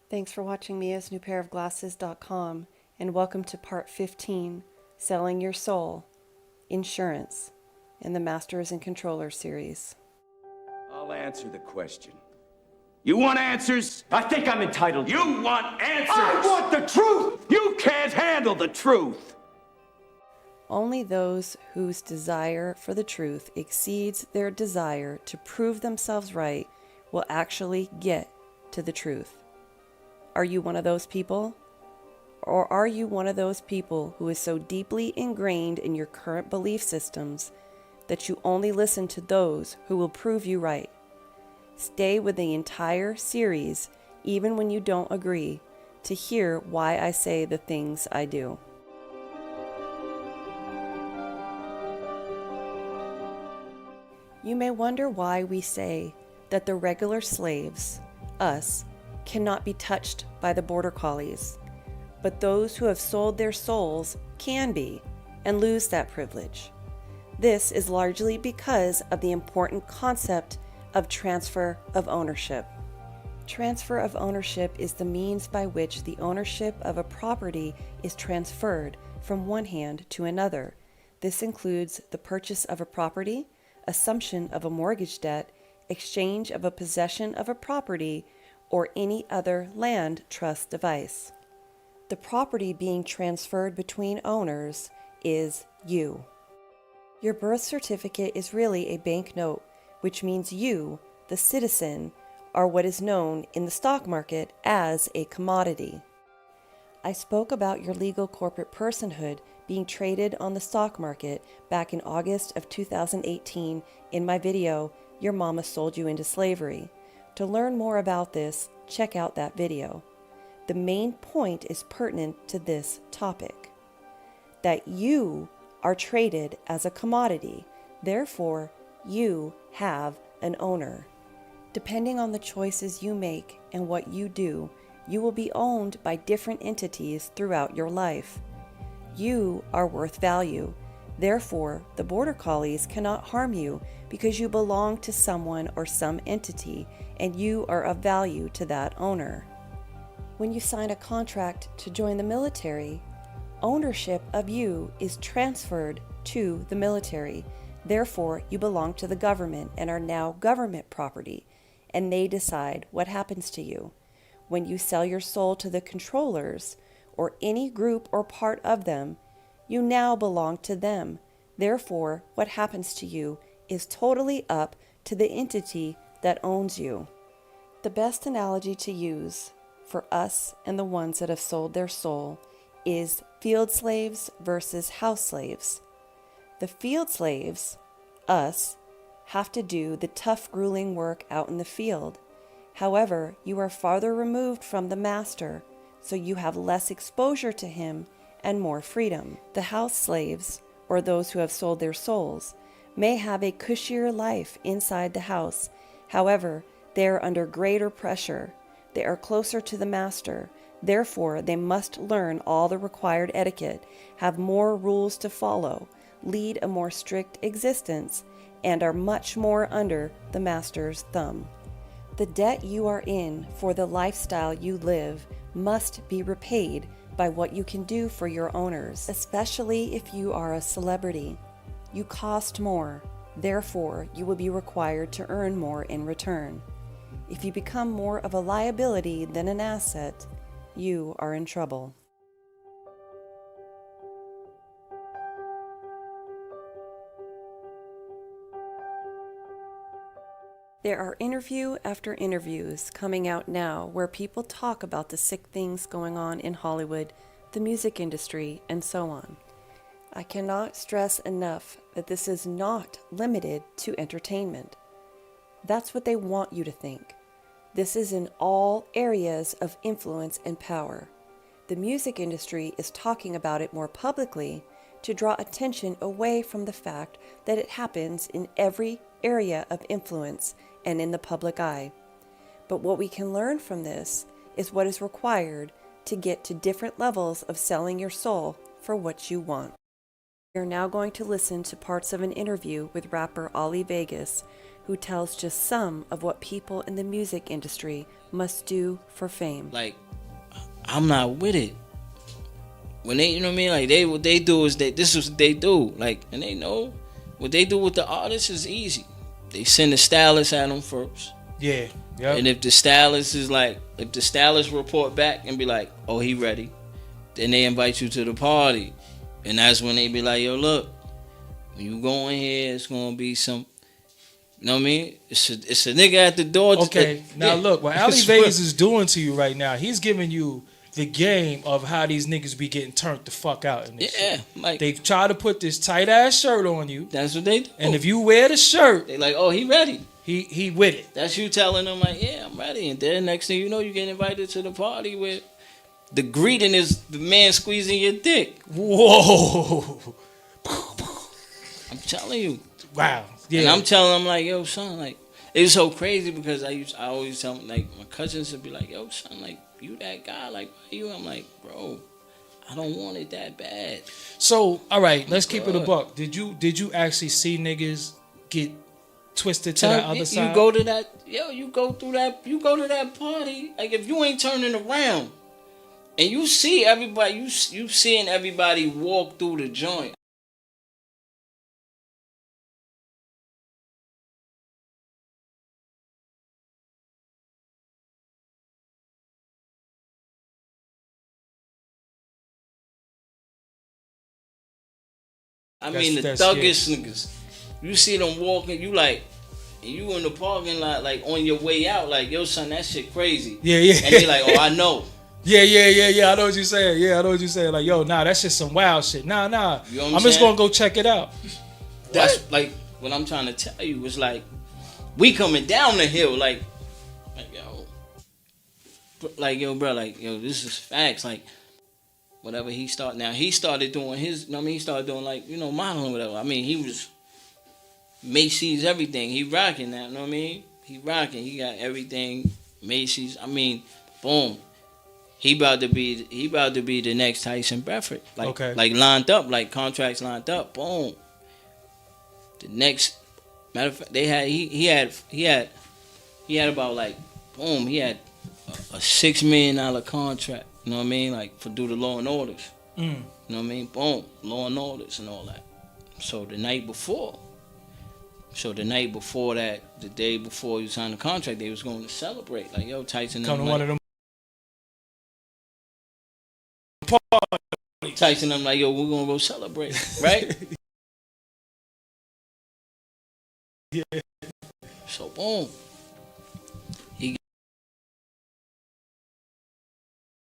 Thanks for watching miasnewpairofglasses.com and welcome to part 15, Selling Your Soul, Insurance, in the Masters and Controllers series. I'll answer the question. You want answers? I think I'm entitled. You want answers? I want the truth! You can't handle the truth! Only those whose desire for the truth exceeds their desire to prove themselves right will actually get to the truth. Are you one of those people? Or are you one of those people who is so deeply ingrained in your current belief systems that you only listen to those who will prove you right? Stay with the entire series, even when you don't agree, to hear why I say the things I do. You may wonder why we say that the regular slaves, us, cannot be touched by the border collies, but those who have sold their souls can be and lose that privilege. This is largely because of the important concept of transfer of ownership. Transfer of ownership is the means by which the ownership of a property is transferred from one hand to another. This includes the purchase of a property, assumption of a mortgage debt, exchange of a possession of a property, or any other land trust device. The property being transferred between owners is you. Your birth certificate is really a banknote, which means you, the citizen, are what is known in the stock market as a commodity. I spoke about your legal corporate personhood being traded on the stock market back in August of 2018 in my video, Your Mama Sold You Into Slavery. To learn more about this, check out that video. The main point is pertinent to this topic, that you are traded as a commodity, therefore you have an owner. Depending on the choices you make and what you do, you will be owned by different entities throughout your life. You are worth value. Therefore, the border collies cannot harm you because you belong to someone or some entity and you are of value to that owner. When you sign a contract to join the military, ownership of you is transferred to the military. Therefore, you belong to the government and are now government property, and they decide what happens to you. When you sell your soul to the controllers, or any group or part of them, you now belong to them. Therefore, what happens to you is totally up to the entity that owns you. The best analogy to use for us and the ones that have sold their soul is field slaves versus house slaves. The field slaves, us, have to do the tough, grueling work out in the field. However, you are farther removed from the master, so you have less exposure to him and more freedom. The house slaves, or those who have sold their souls, may have a cushier life inside the house. However, they are under greater pressure. They are closer to the master. Therefore, they must learn all the required etiquette, have more rules to follow, lead a more strict existence, and are much more under the master's thumb. The debt you are in for the lifestyle you live must be repaid by what you can do for your owners, especially if you are a celebrity. You cost more, therefore you will be required to earn more in return. If you become more of a liability than an asset, you are in trouble. There are interview after interviews coming out now where people talk about the sick things going on in Hollywood, the music industry, and so on. I cannot stress enough that this is not limited to entertainment. That's what they want you to think. This is in all areas of influence and power. The music industry is talking about it more publicly to draw attention away from the fact that it happens in every area of influence and in the public eye. But what we can learn from this is what is required to get to different levels of selling your soul for what you want. We are now going to listen to parts of an interview with rapper Ali Vegas, who tells just some of what people in the music industry must do for fame. Like, I'm not with it. When they, you know what I mean? Like, what they do is this is what they do. Like, and they know what they do with the artists is easy. They send the stylist at them first. Yeah. Yep. And if the stylist report back and be like, oh, he ready, then they invite you to the party. And that's when they be like, yo, look, when you go in here, it's going to be some, you know what I mean? It's a nigga at the door. Okay, now look, what Ali Vegas is doing to you right now, he's giving you the game of how these niggas be getting turned the fuck out in this shit. Like, They try to put this tight ass shirt on you, that's what they do. and if you wear the shirt, They like, oh, he ready. he with it. That's you telling them like, yeah, I'm ready. And then next thing you know, you get invited to the party where the greeting is the man squeezing your dick. Whoa. I'm telling you. Wow. Yeah. And I'm telling them like, yo, son, like, it's so crazy because I always tell them, like, my cousins would be like, yo, son, like, you that guy, like, why you? I'm like, bro, I don't want it that bad. So, all right, let's keep it a buck. Did you actually see niggas get twisted to that other side? You go to that, you go to that party. Like, if you ain't turning around and you see everybody, you seeing everybody walk through the joint. I mean, the thuggish niggas. You see them walking, you like, and you in the parking lot, like, on your way out, like, yo, son, that shit crazy. Yeah. And they like, oh, I know. Yeah. I know what you're saying. Yeah, I know what you're saying. Like, yo, nah, that's just some wild shit. Nah. You know what I'm just gonna go check it out. That's like what I'm trying to tell you. It's like we coming down the hill, like yo, bro, like yo, this is facts. Like whatever he started doing his. You know what I mean, he started doing like modeling, whatever. I mean, he was Macy's everything. He rocking that. You know what I mean? He rocking. He got everything Macy's. I mean, boom. He about to be the next Tyson Bedford. Like, okay. Like lined up, like contracts lined up. Boom. The next, matter of fact, he had about like, boom. He had a $6 million contract. You know what I mean? Like for do the Law and Orders. You know what I mean? Boom, Law and Orders and all that. So the night before that, the day before you signed the contract, they was going to celebrate. Like, yo, Tyson. Come to one of them. Tyson, I'm like, yo, we're gonna go celebrate, right? Yeah. So boom, he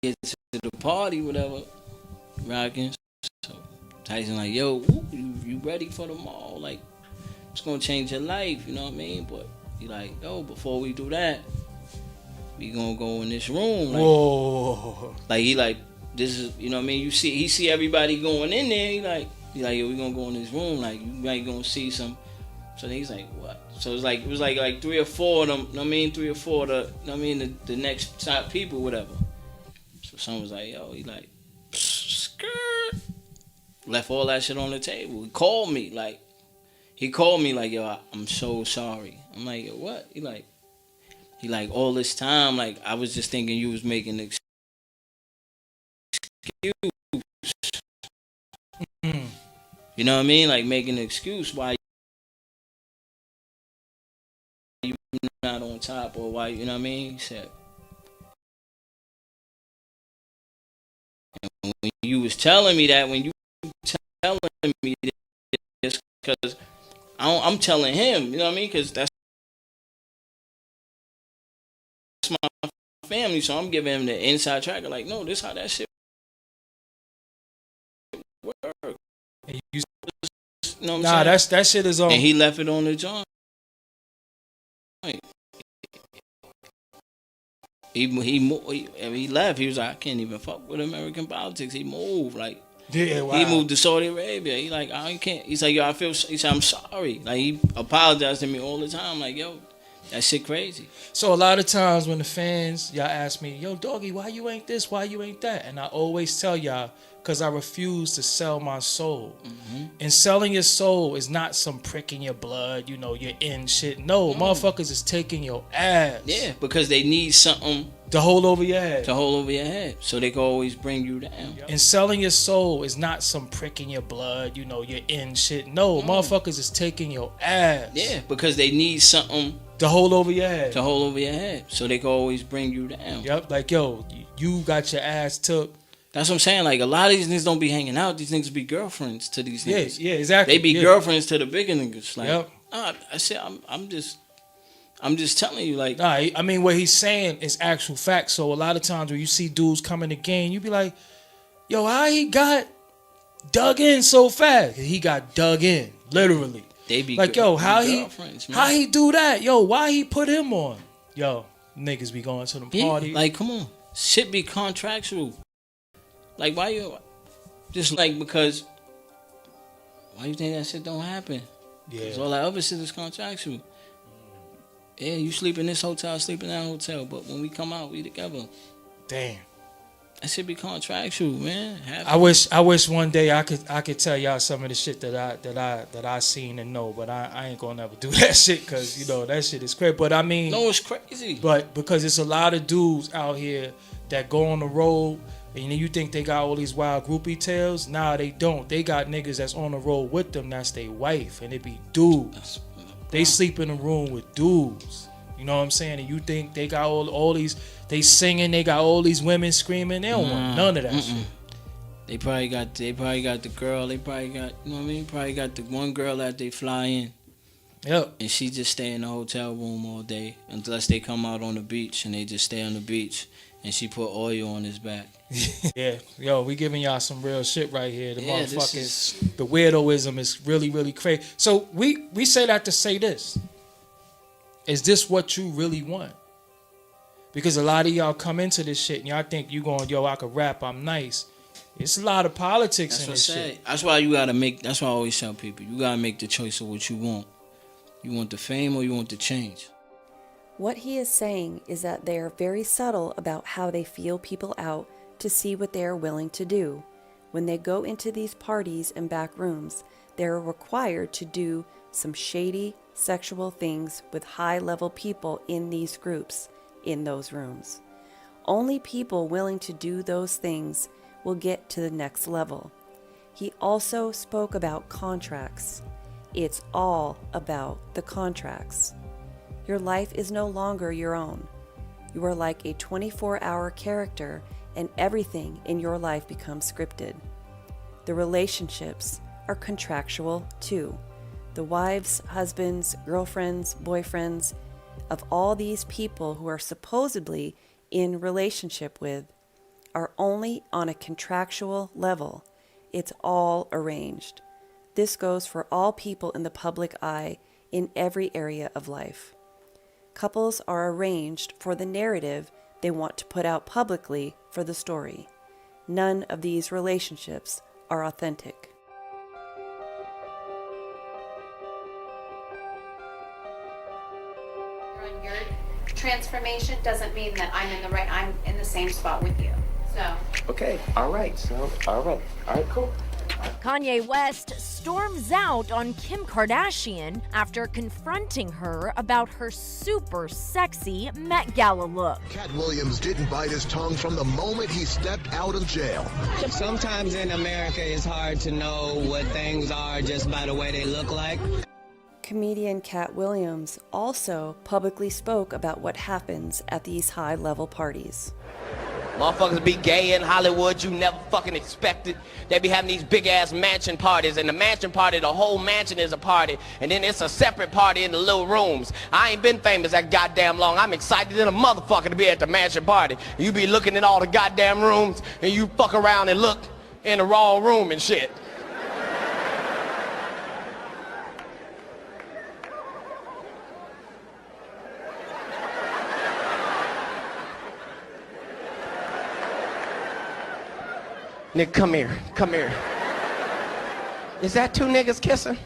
gets to the party, whatever, rocking. So Tyson like, yo, you ready for the mall? Like, it's gonna change your life, you know what I mean? But he like, yo, before we do that, we gonna go in this room. Like, whoa. Like he like. This is, you know what I mean? He see everybody going in there. He like, yo, we gonna go in this room. Like, you might gonna see some. So then he's like, what? So it was like 3 or 4 of them. You know what I mean? 3 or 4 of the, you know what I mean? The next top people, whatever. So someone was like, yo, he like, skirt. Left all that shit on the table. He called me like, yo, I'm so sorry. I'm like, yo, what? He like, all this time, like, I was just thinking you was making excuse. You know what I mean? Like making an excuse why you not on top or why, you know what I mean? He said, and when you was telling me that, this, because I'm telling him, you know what I mean? Because that's my family, so I'm giving him the inside track. Like, no, this how that shit work. You know what I'm saying? that shit is on. And he left it on the joint. He left. He was like, I can't even fuck with American politics. He moved. Like, yeah, wow. He moved to Saudi Arabia. He like, I can't. He's like, yo, he said, I'm sorry. Like, he apologized to me all the time. Like, yo, That shit crazy. So a lot of times when the fans, y'all ask me, yo, doggy, why you ain't this? Why you ain't that? And I always tell y'all, because I refuse to sell my soul. And selling your soul is not some prick in your blood, you're in shit. No, motherfuckers is taking your ass. Yeah, because they need something to hold over your head. So they can always bring you down. And selling your soul is not some prick in your blood, you're in shit. No, motherfuckers is taking your ass. Yeah, because they need something to hold over your head. So they can always bring you down. Yep, like, yo, you got your ass took. That's what I'm saying. Like, a lot of these niggas don't be hanging out. These niggas be girlfriends to these niggas. Yeah, exactly. They be girlfriends to the bigger niggas. Like, yep. I said, I'm just telling you, like. Nah, I mean, what he's saying is actual facts. So a lot of times when you see dudes come in the game, you be like, yo, how he got dug in so fast? He got dug in, literally. They be like, yo, how he do that? Yo, why he put him on? Yo, niggas be going to them parties. Like, come on. Shit be contractual. Like, why you... Just like, because... Why you think that shit don't happen? Yeah. Because all that other shit is contractual. Yeah, you sleep in this hotel, I sleep in that hotel. But when we come out, we together. Damn. That should be contractual, man. I wish one day I could tell y'all some of the shit that I seen and know, but I ain't gonna never do that shit because that shit is crazy. But I mean, no, it's crazy. But because it's a lot of dudes out here that go on the road and you think they got all these wild groupie tales. Nah, they don't. They got niggas that's on the road with them. That's their wife, and it be dudes. They sleep in a room with dudes. You know what I'm saying? And you think they got all these, they singing, they got all these women screaming. They don't want none of that shit. They probably got the girl. They probably got, you know what I mean? Probably got the one girl that they fly in. Yep. And she just stay in the hotel room all day unless they come out on the beach and they just stay on the beach. And she put oil on his back. Yeah, yo, we giving y'all some real shit right here. The motherfuckers, the weirdoism is really, really crazy. So we say that to say this. Is this what you really want? Because a lot of y'all come into this shit and y'all think you going, yo, I could rap, I'm nice. It's a lot of politics in this shit. That's why you gotta make, that's why I always tell people, you gotta make the choice of what you want. You want the fame or you want the change? What he is saying is that they are very subtle about how they feel people out to see what they are willing to do. When they go into these parties and back rooms, they are required to do some shady sexual things with high-level people in these groups, in those rooms. Only people willing to do those things will get to the next level. He also spoke about contracts. It's all about the contracts. Your life is no longer your own. You are like a 24-hour character, and everything in your life becomes scripted. The relationships are contractual too. The wives, husbands, girlfriends, boyfriends of all these people who are supposedly in relationship with are only on a contractual level. It's all arranged. This goes for all people in the public eye in every area of life. Couples are arranged for the narrative they want to put out publicly for the story. None of these relationships are authentic. On your transformation doesn't mean that I'm in the same spot with you. So. Okay, all right, cool. Kanye West storms out on Kim Kardashian after confronting her about her super sexy Met Gala look. Cat Williams didn't bite his tongue from the moment he stepped out of jail. Sometimes in America it's hard to know what things are just by the way they look like. Comedian Cat Williams also publicly spoke about what happens at these high-level parties. Motherfuckers be gay in Hollywood, you never fucking expected. They be having these big-ass mansion parties, and the mansion party, the whole mansion is a party, and then it's a separate party in the little rooms. I ain't been famous that goddamn long. I'm excited than a motherfucker to be at the mansion party. You be looking in all the goddamn rooms, and you fuck around and look in the wrong room and shit. Nigga, come here. Is that two niggas kissing?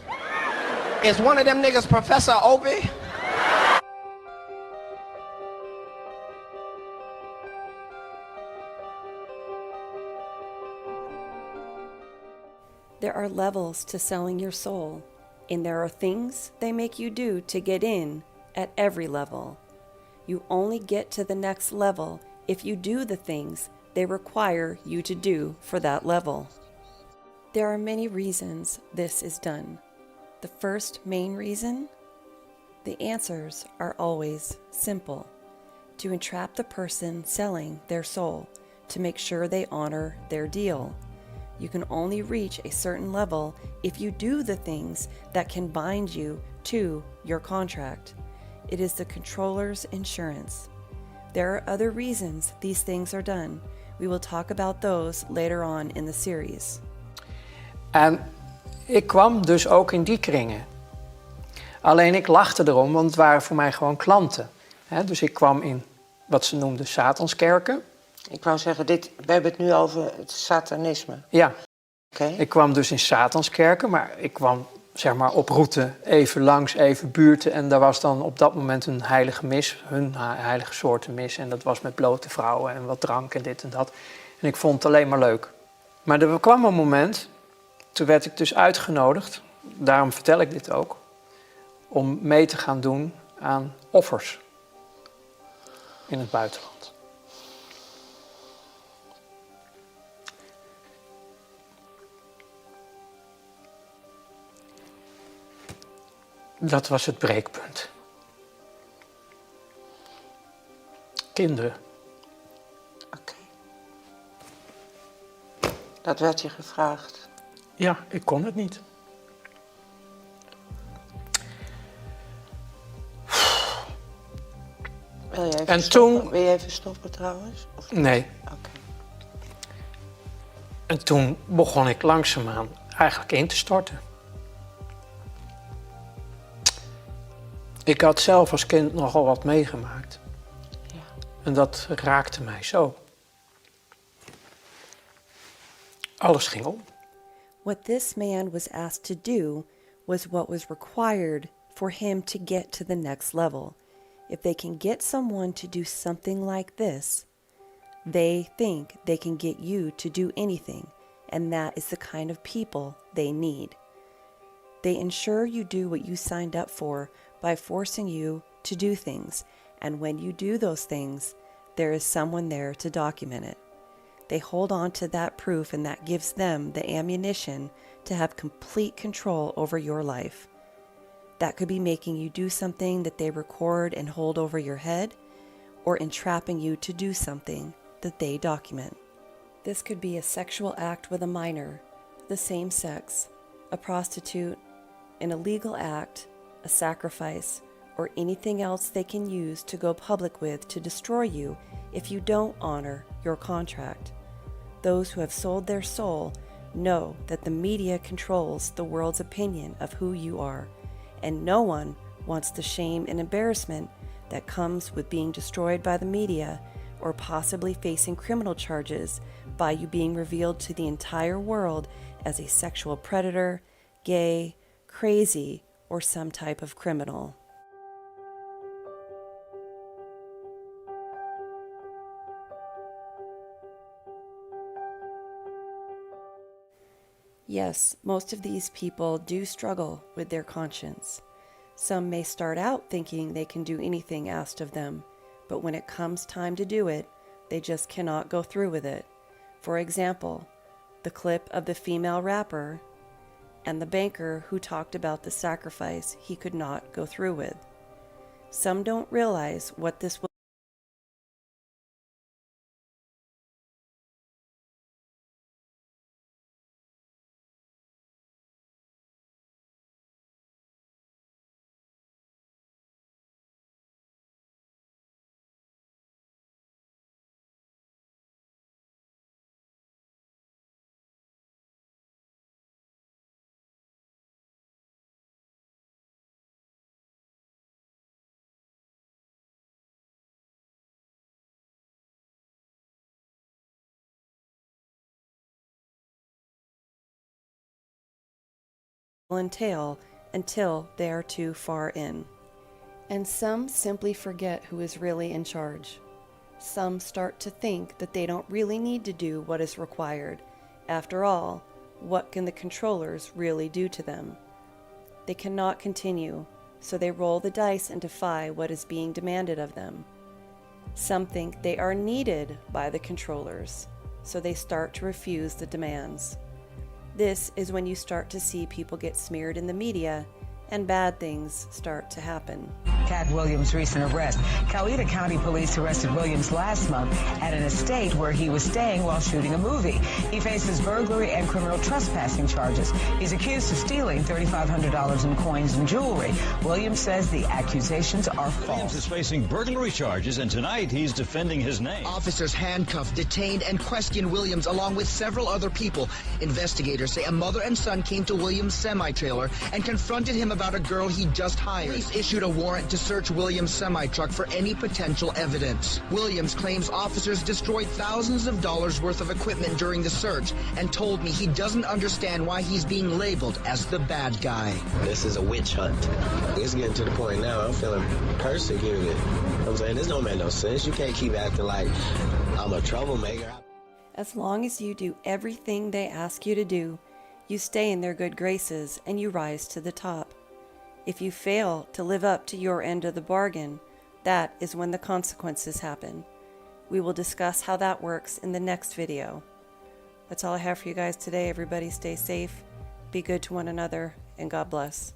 Is one of them niggas Professor Obie? There are levels to selling your soul, and there are things they make you do to get in at every level. You only get to the next level if you do the things they require you to do for that level. There are many reasons this is done. The first main reason? The answers are always simple. To entrap the person selling their soul, to make sure they honor their deal. You can only reach a certain level if you do the things that can bind you to your contract. It is the controller's insurance. There are other reasons these things are done. We will talk about those later on in the series. En ik kwam dus ook in die kringen. Alleen ik lachte erom, want het waren voor mij gewoon klanten. Dus ik kwam in wat ze noemden satanskerken. Ik wou zeggen, we hebben het nu over het satanisme. Ja, Okay. Ik kwam dus in satanskerken, maar ik kwam zeg maar op route even langs, even buurten. En daar was dan op dat moment een heilige mis, hun heilige soorten mis. En dat was met blote vrouwen en wat drank en dit en dat. En ik vond het alleen maar leuk. Maar er kwam een moment, toen werd ik dus uitgenodigd, daarom vertel ik dit ook, om mee te gaan doen aan offers in het buitenland. Dat was het breekpunt. Kinderen. Oké. Dat werd je gevraagd? Ja, ik kon het niet. Wil je even En stoppen? toen... Wil je even stoppen trouwens? Of... Nee. Oké. En toen begon ik langzaamaan eigenlijk in te storten. Ik had zelf als kind nogal wat meegemaakt. Ja. En dat raakte mij zo. Alles ging om. What this man was asked to do was what was required for him to get to the next level. If they can get someone to do something like this, they think they can get you to do anything, and that is the kind of people they need. They ensure you do what you signed up for by forcing you to do things, and when you do those things, there is someone there to document it. They hold on to that proof, and that gives them the ammunition to have complete control over your life. That could be making you do something that they record and hold over your head, or entrapping you to do something that they document. This could be a sexual act with a minor, the same sex, a prostitute, an illegal act, a sacrifice, or anything else they can use to go public with to destroy you if you don't honor your contract. Those who have sold their soul know that the media controls the world's opinion of who you are, and no one wants the shame and embarrassment that comes with being destroyed by the media or possibly facing criminal charges by you being revealed to the entire world as a sexual predator, gay, crazy, or some type of criminal. Yes, most of these people do struggle with their conscience. Some may start out thinking they can do anything asked of them, but when it comes time to do it, they just cannot go through with it. For example, the clip of the female rapper and the banker who talked about the sacrifice he could not go through with. Some don't realize what this will entail until they are too far in. And some simply forget who is really in charge. Some start to think that they don't really need to do what is required. After all, what can the controllers really do to them? They cannot continue, so they roll the dice and defy what is being demanded of them. Some think they are needed by the controllers, so they start to refuse the demands. This is when you start to see people get smeared in the media and bad things start to happen. Cat Williams' recent arrest. Coweta County Police arrested Williams last month at an estate where he was staying while shooting a movie. He faces burglary and criminal trespassing charges. He's accused of stealing $3,500 in coins and jewelry. Williams says the accusations are false. Williams is facing burglary charges, and tonight he's defending his name. Officers handcuffed, detained, and questioned Williams along with several other people. Investigators say a mother and son came to Williams' semi-trailer and confronted him about a girl he just hired. Police issued a warrant to search Williams' semi-truck for any potential evidence. Williams claims officers destroyed thousands of dollars worth of equipment during the search and told me he doesn't understand why he's being labeled as the bad guy. This is a witch hunt. It's getting to the point now I'm feeling persecuted. I'm saying this don't make no sense. You can't keep acting like I'm a troublemaker. As long as you do everything they ask you to do, you stay in their good graces and you rise to the top. If you fail to live up to your end of the bargain, that is when the consequences happen. We will discuss how that works in the next video. That's all I have for you guys today. Everybody stay safe, be good to one another, and God bless.